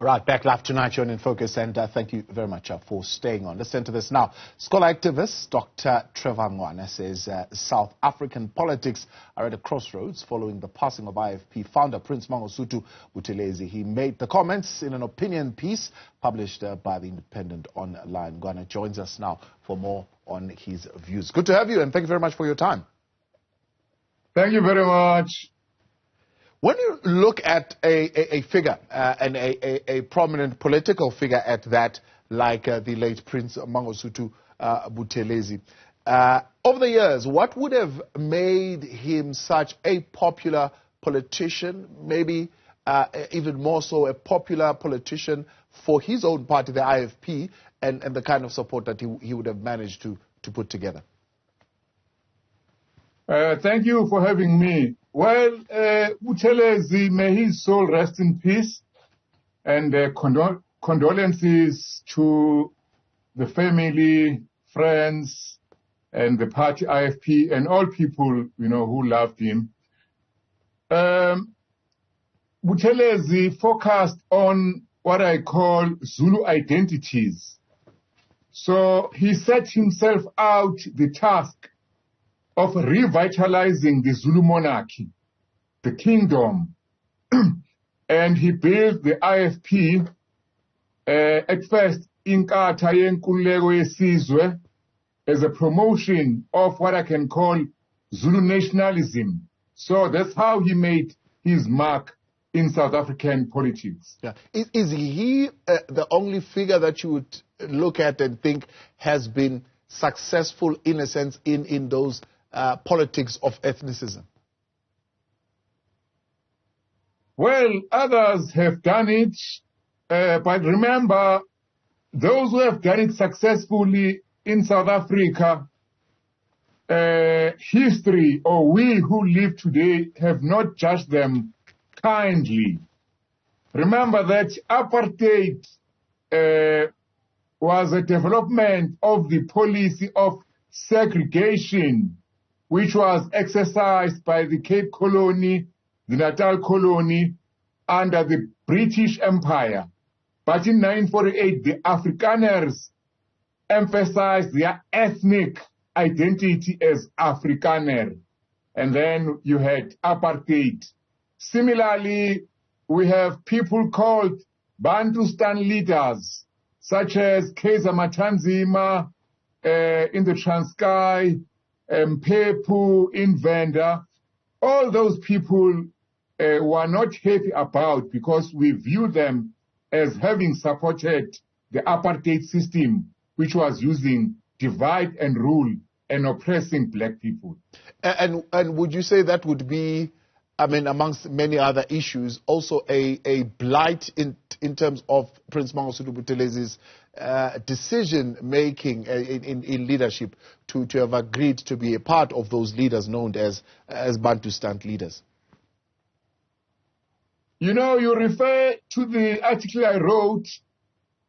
Right, back live tonight, you're in Focus, and thank you very much for staying on. Let's turn to this now. Scholar activist Dr. Trevor Ngwane says South African politics are at a crossroads following the passing of IFP founder Prince Mangosuthu Buthelezi. He made the comments in an opinion piece published by The Independent online. Ngwane joins us now for more on his views. Good to have you, and thank you very much for your time. Thank you very much. When you look at a figure, and a prominent political figure at that, like the late Prince Mangosuthu Buthelezi, over the years, what would have made him such a popular politician, maybe even more so a popular politician for his own party, the IFP, and the kind of support that he would have managed to put together? Thank you for having me. Well, Buthelezi, may his soul rest in peace, and condolences to the family, friends, and the party IFP, and all people, who loved him. Buthelezi focused on what I call Zulu identities. So he set himself out the task of revitalizing the Zulu monarchy, the kingdom. And he built the IFP at first in Nkatha Yenkululeko Yesizwe as a promotion of what I can call Zulu nationalism. So that's how he made his mark in South African politics. Yeah. Is he the only figure that you would look at and think has been successful, in a sense, in those politics of ethnicism? Well, others have done it, but remember, those who have done it successfully in South Africa, history, or we who live today, have not judged them kindly. Remember that apartheid was a development of the policy of segregation, which was exercised by the Cape Colony, the Natal Colony, under the British Empire. But in 1948, the Afrikaners emphasized their ethnic identity as Afrikaner. And then you had apartheid. Similarly, we have people called Bantustan leaders, such as Kaiser Matanzima in the Transkei, Mpepu in Venda. All those people were not happy about, because we view them as having supported the apartheid system, which was using divide and rule and oppressing black people. And would you say that would be, amongst many other issues, also a blight in terms of Prince Mangosuthu Buthelezi's decision-making in leadership to have agreed to be a part of those leaders known as Bantustan leaders? You refer to the article I wrote,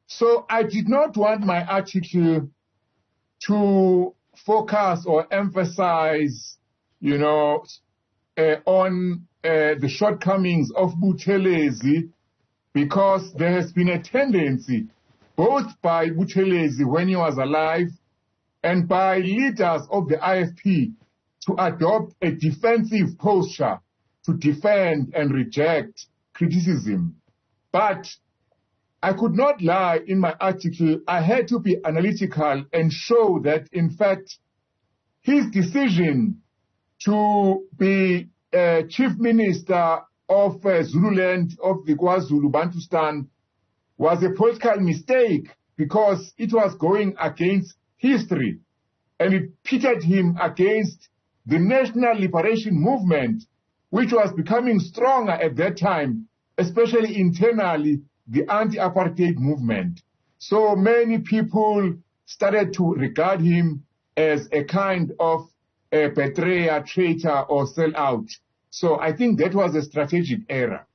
so I did not want my article to focus or emphasize, on the shortcomings of Buthelezi, because there has been a tendency, both by Buthelezi when he was alive and by leaders of the IFP, to adopt a defensive posture to defend and reject criticism. But I could not lie in my article. I had to be analytical and show that, in fact, his decision to be chief minister of Zululand, of the KwaZulu Bantustan, was a political mistake, because it was going against history, and it pitted him against the National Liberation Movement, which was becoming stronger at that time, especially internally, the anti-apartheid movement. So many people started to regard him as a kind of a betrayer, traitor, or sellout. So I think that was a strategic error.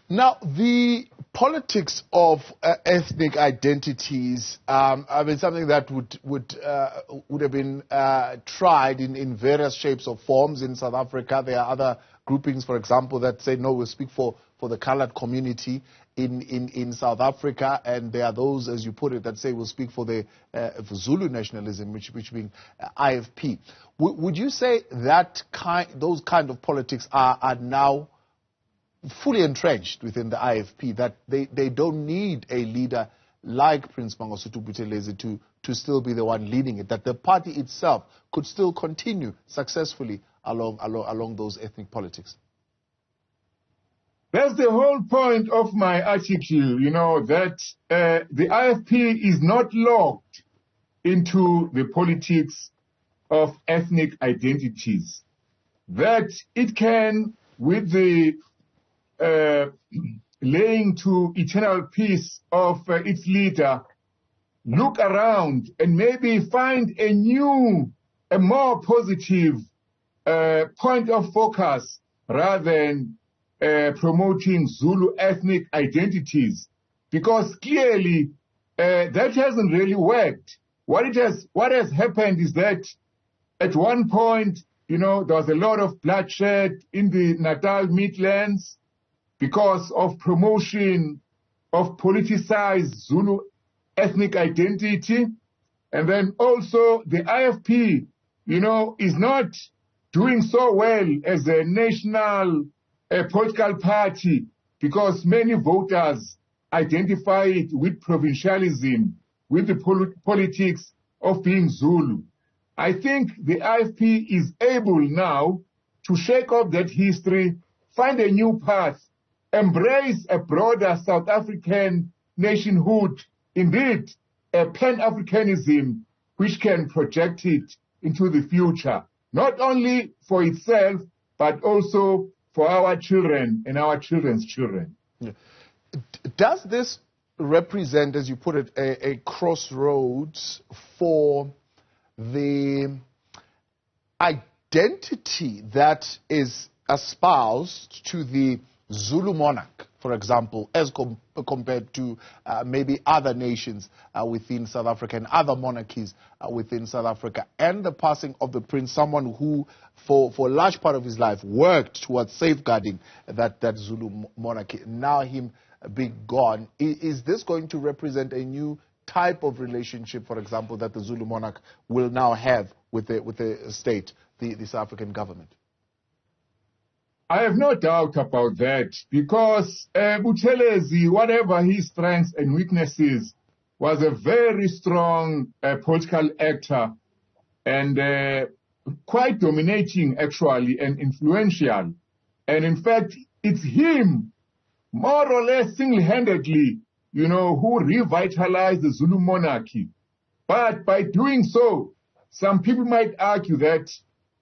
Now, the politics of ethnic identities, something that would have been tried in various shapes or forms in South Africa. There are other groupings, for example, that say, no, we'll speak for the colored community in South Africa, and there are those, as you put it, that say will speak for the for Zulu nationalism, which being IFP. Would you say that those kind of politics are now fully entrenched within the IFP, that they don't need a leader like Prince Mangosuthu Buthelezi to still be the one leading it, that the party itself could still continue successfully along those ethnic politics? That's the whole point of my article, that the IFP is not locked into the politics of ethnic identities, that it can, with the laying to eternal peace of its leader, look around and maybe find a more positive point of focus rather than promoting Zulu ethnic identities, because clearly that hasn't really worked. What has happened is that at one point, there was a lot of bloodshed in the Natal Midlands because of promotion of politicized Zulu ethnic identity. And then also the IFP, is not doing so well as a national political party, because many voters identify it with provincialism, with the politics of being Zulu. I think the IFP is able now to shake off that history, find a new path, embrace a broader South African nationhood, indeed a Pan-Africanism which can project it into the future, not only for itself, but also for our children and our children's children. Yeah. Does this represent, as you put it, a crossroads for the identity that is espoused to the Zulu monarch, for example, as compared to maybe other nations within South Africa and other monarchies within South Africa, and the passing of the prince, someone who for a large part of his life worked towards safeguarding that Zulu monarchy, now him being gone? Is this going to represent a new type of relationship, for example, that the Zulu monarch will now have with the state, the South African government? I have no doubt about that, because Buthelezi, whatever his strengths and weaknesses, was a very strong political actor, and quite dominating actually and influential. And in fact, it's him, more or less single-handedly, who revitalized the Zulu monarchy. But by doing so, some people might argue that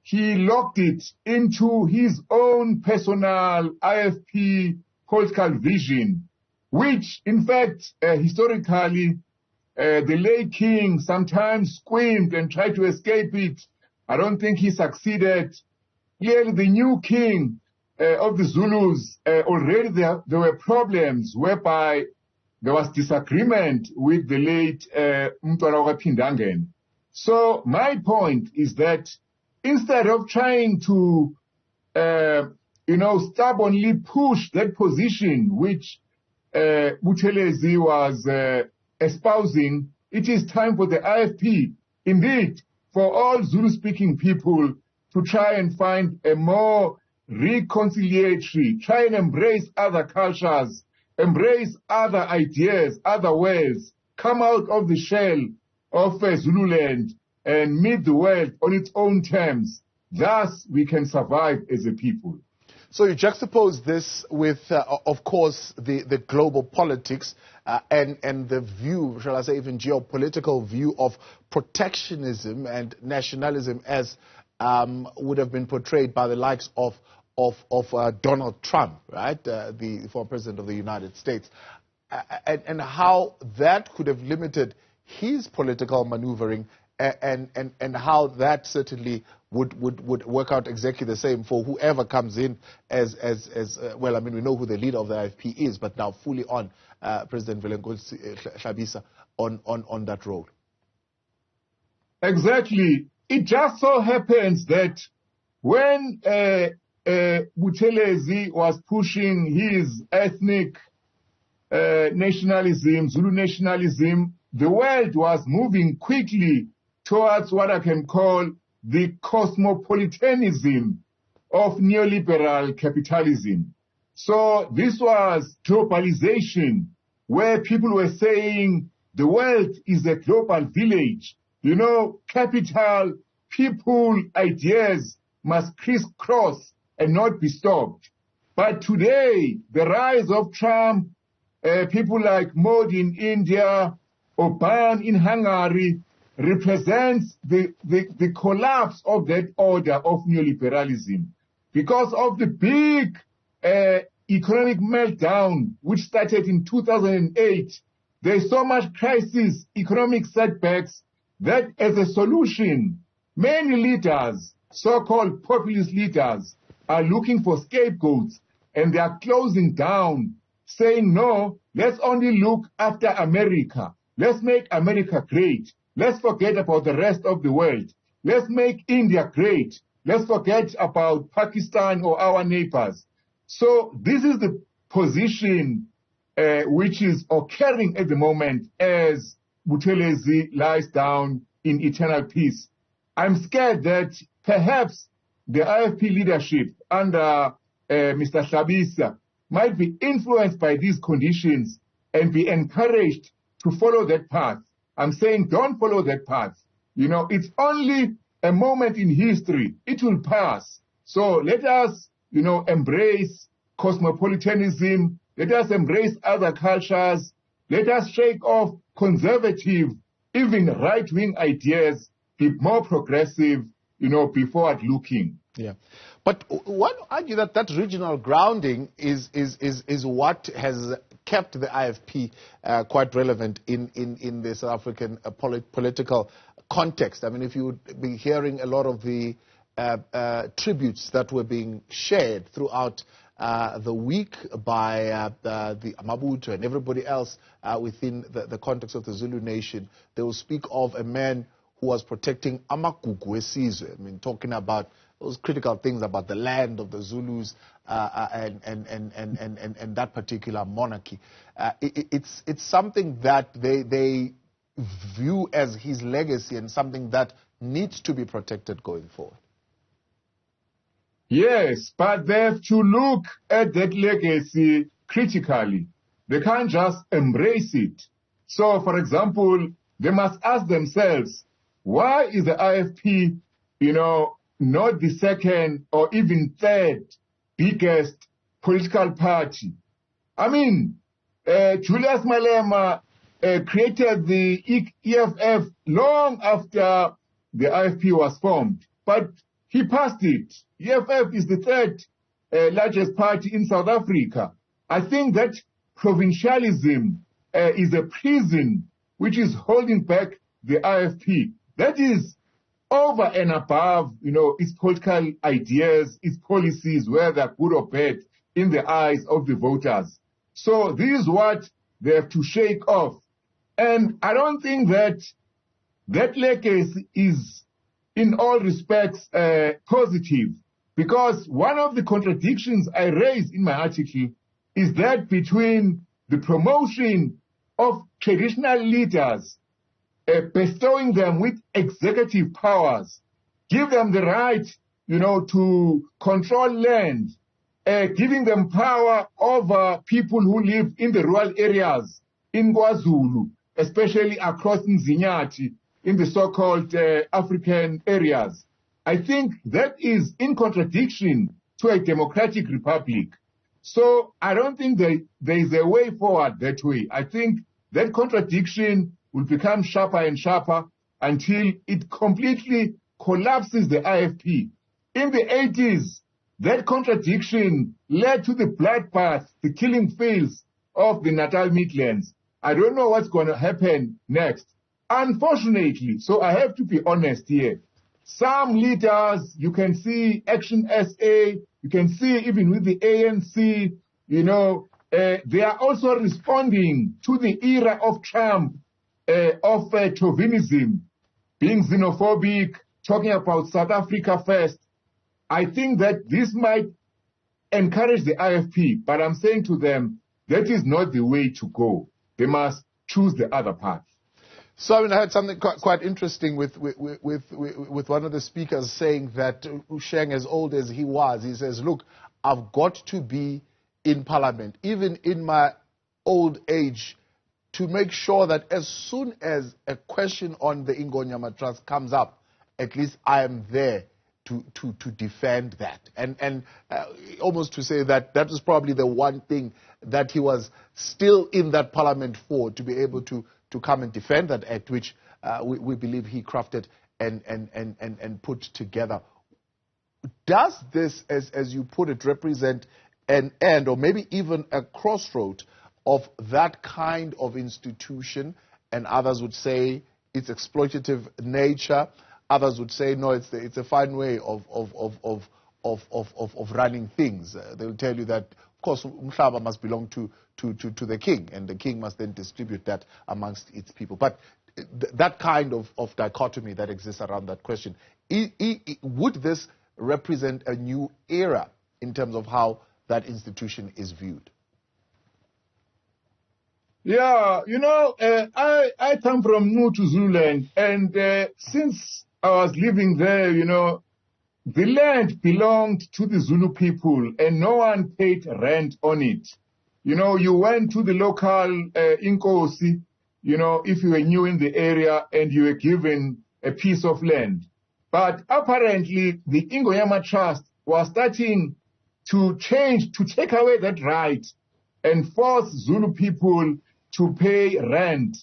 he locked it into his own personal IFP political vision, which, in fact, historically, the late king sometimes squirmed and tried to escape it. I don't think he succeeded. Clearly, the new king of the Zulus, already there were problems whereby there was disagreement with the late Mtwara Pindangen. So my point is that instead of trying to, stubbornly push that position which Buthelezi was espousing, it is time for the IFP, indeed, for all Zulu-speaking people to try and find a more reconciliatory, try and embrace other cultures, embrace other ideas, other ways, come out of the shell of Zululand and meet the world on its own terms. Thus, we can survive as a people. So you juxtapose this with, of course, the global politics and the view, shall I say, even geopolitical view of protectionism and nationalism as would have been portrayed by the likes of Donald Trump, right, the former president of the United States, and how that could have limited his political maneuvering, and how that certainly would work out exactly the same for whoever comes in as well. I mean, we know who the leader of the IFP is, but now fully on President Hlabisa on that role. Exactly. It just so happens that when Buthelezi was pushing his ethnic nationalism, Zulu nationalism, the world was moving quickly towards what I can call the cosmopolitanism of neoliberal capitalism. So this was globalization, where people were saying the world is a global village. You know, capital, people, ideas must crisscross and not be stopped. But today, the rise of Trump, people like Modi in India, Orbán in Hungary, represents the collapse of that order of neoliberalism. Because of the big economic meltdown, which started in 2008, there's so much crisis, economic setbacks, that as a solution, many leaders, so-called populist leaders, are looking for scapegoats, and they are closing down, saying, no, let's only look after America. Let's make America great. Let's forget about the rest of the world. Let's make India great. Let's forget about Pakistan or our neighbors. So this is the position which is occurring at the moment as Buthelezi lies down in eternal peace. I'm scared that perhaps the IFP leadership under Mr. Hlabisa might be influenced by these conditions and be encouraged to follow that path. I'm saying don't follow that path. You know, it's only a moment in history. It will pass. So let us, you know, embrace cosmopolitanism. Let us embrace other cultures. Let us shake off conservative, even right-wing ideas, be more progressive, you know, be forward-looking. Yeah. But one argue that that regional grounding is what has kept the IFP quite relevant in the South African political context. I mean, if you would be hearing a lot of the tributes that were being shared throughout the week by the Amabutu and everybody else within the context of the Zulu nation, they will speak of a man who was protecting Amagugu Wesizwe. I mean, talking about those critical things about the land of the Zulus and that particular monarchy. It's something that they view as his legacy and something that needs to be protected going forward. Yes, but they have to look at that legacy critically. They can't just embrace it. So, for example, they must ask themselves, why is the IFP, you know, not the second or even third biggest political party? I mean, Julius Malema created the EFF long after the IFP was formed, but he passed it. EFF is the third largest party in South Africa. I think that provincialism is a prison which is holding back the IFP. That is over and above, you know, its political ideas, its policies, whether good or bad, in the eyes of the voters. So this is what they have to shake off. And I don't think that that legacy is, in all respects, positive. Because one of the contradictions I raised in my article is that between the promotion of traditional leaders, bestowing them with executive powers, give them the right, you know, to control land, giving them power over people who live in the rural areas in KwaZulu, especially across Nzinyati, in the so-called African areas. I think that is in contradiction to a democratic republic. So I don't think there is a way forward that way. I think that contradiction will become sharper and sharper until it completely collapses the IFP. In the 80s, that contradiction led to the bloodbath, the killing fields of the Natal Midlands. I don't know what's going to happen next. Unfortunately, so I have to be honest here, some leaders, you can see Action SA, you can see even with the ANC, you know, they are also responding to the era of Trump, of chauvinism, being xenophobic, talking about South Africa first. I think that this might encourage the IFP, but I'm saying to them, that is not the way to go. They must choose the other path. So I heard something quite interesting with one of the speakers saying that Sheng, as old as he was, he says, look, I've got to be in Parliament, even in my old age, to make sure that as soon as a question on the Ingonyama Trust comes up, at least I am there to defend that. And almost to say that that was probably the one thing that he was still in that Parliament for, to be able to come and defend that act, which we believe he crafted and put together. Does this, as you put it, represent an end or maybe even a crossroad of that kind of institution? And others would say its exploitative nature. Others would say no, it's a fine way of running things. They'll tell you that, of course, Umhlaba must belong to the king, and the king must then distribute that amongst its people. But that kind of dichotomy that exists around that question, would this represent a new era in terms of how that institution is viewed? Yeah, I come from Nutu Zululand, and since I was living there, the land belonged to the Zulu people, and no one paid rent on it. You went to the local Inkosi, if you were new in the area, and you were given a piece of land. But apparently, the Ingonyama Trust was starting to take away that right and force Zulu people to pay rent,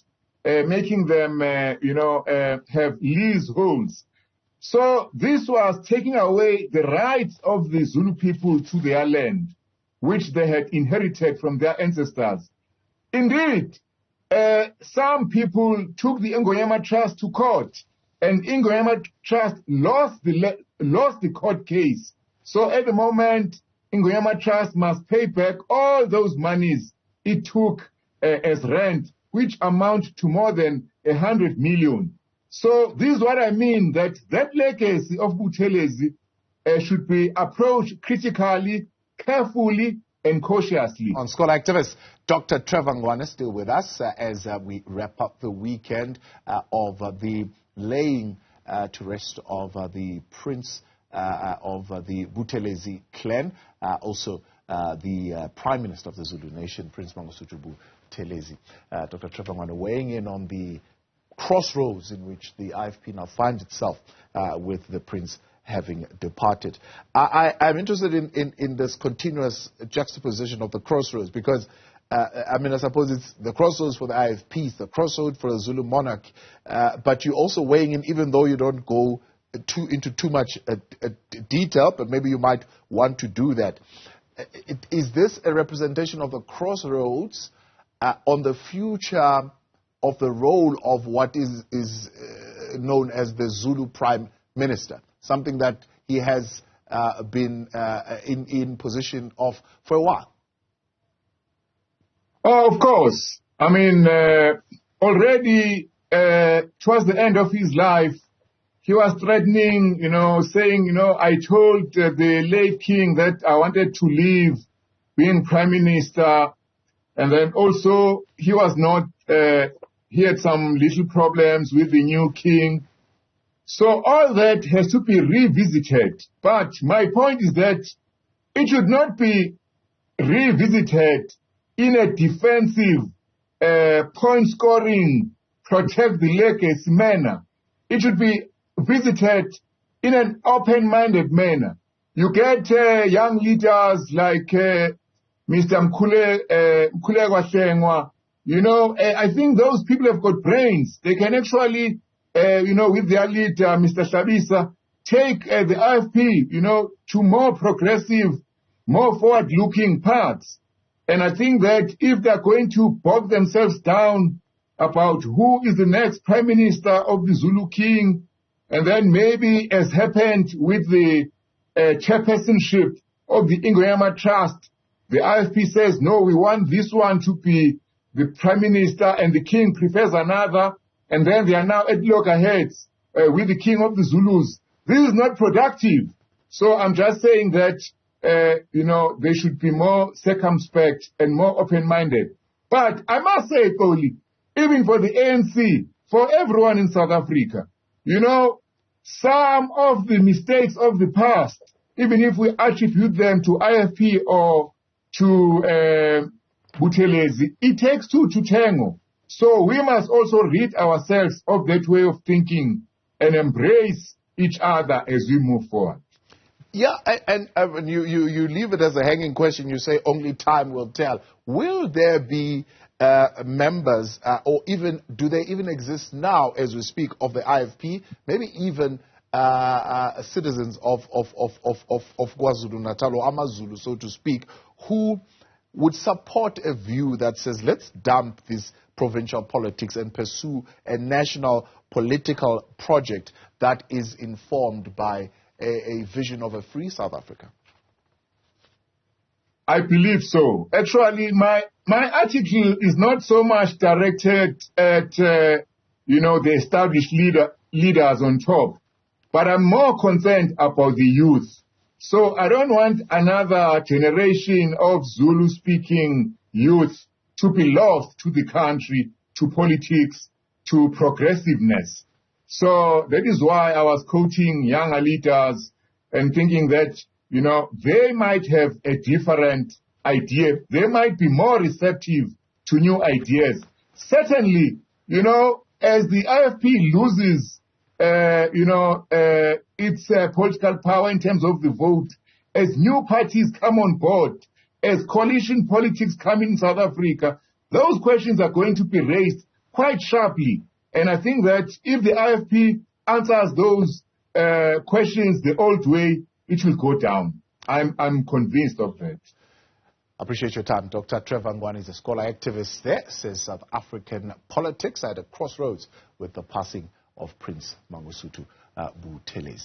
making them, have leaseholds. So this was taking away the rights of the Zulu people to their land, which they had inherited from their ancestors. Indeed, some people took the Ingonyama Trust to court, and Ingonyama Trust lost the court case. So at the moment, Ingonyama Trust must pay back all those monies it took as rent, which amount to more than 100 million. So this is what I mean, that legacy of Buthelezi should be approached critically, carefully, and cautiously. On Scholar Activist, Dr. Trevor Ngwane still with us as we wrap up the weekend of the laying to rest of the Prince of the Buthelezi clan, also the Prime Minister of the Zulu Nation, Prince Mangosuthu Buthelezi. Dr. Trevor Ngwane weighing in on the crossroads in which the IFP now finds itself with the Prince having departed. I'm interested in this continuous juxtaposition of the crossroads because, I suppose it's the crossroads for the IFP, it's the crossroads for the Zulu monarch, but you're also weighing in, even though you don't go into too much detail, but maybe you might want to do that. Is this a representation of the crossroads on the future of the role of what is known as the Zulu Prime Minister, something that he has been in position of for a while? Oh, of course. Already towards the end of his life, he was threatening, saying, I told the late king that I wanted to leave being Prime Minister. And then also he was not, he had some little problems with the new king. So all that has to be revisited. But my point is that it should not be revisited in a defensive, point-scoring, protect the legacy manner. It should be visited in an open-minded manner. You get young leaders like Mr. Mkhulekwa. I think those people have got brains. They can actually, with their leader, Mr. Shabisa, take the IFP, to more progressive, more forward-looking paths. And I think that if they're going to bog themselves down about who is the next Prime Minister of the Zulu King, and then maybe, as happened with the chairpersonship of the Ingonyama Trust, the IFP says, no, we want this one to be the Prime Minister and the King prefers another, and then they are now at loggerheads with the King of the Zulus. This is not productive. So I'm just saying that, they should be more circumspect and more open-minded. But I must say, Koli, even for the ANC, for everyone in South Africa, some of the mistakes of the past, even if we attribute them to IFP or to Buthelezi, it takes two to tango. So we must also rid ourselves of that way of thinking and embrace each other as we move forward. Yeah, and you leave it as a hanging question. You say only time will tell. Will there be members, or even do they even exist now as we speak, of the IFP? Maybe even citizens of KwaZulu-Natal or AmaZulu, so to speak, who would support a view that says let's dump this provincial politics and pursue a national political project that is informed by a vision of a free South Africa? I believe so. Actually, my article is not so much directed at, the established leaders on top, but I'm more concerned about the youth. So I don't want another generation of Zulu-speaking youth to be lost to the country, to politics, to progressiveness. So that is why I was quoting younger leaders and thinking that, they might have a different idea. They might be more receptive to new ideas. Certainly, as the IFP loses, its political power in terms of the vote, as new parties come on board, as coalition politics come in South Africa, those questions are going to be raised quite sharply. And I think that if the IFP answers those questions the old way, it will go down. I'm convinced of that. I appreciate your time. Dr. Trevor Ngwane is a scholar activist there, says South African politics at a crossroads with the passing of Prince Mangosuthu Buthelezi.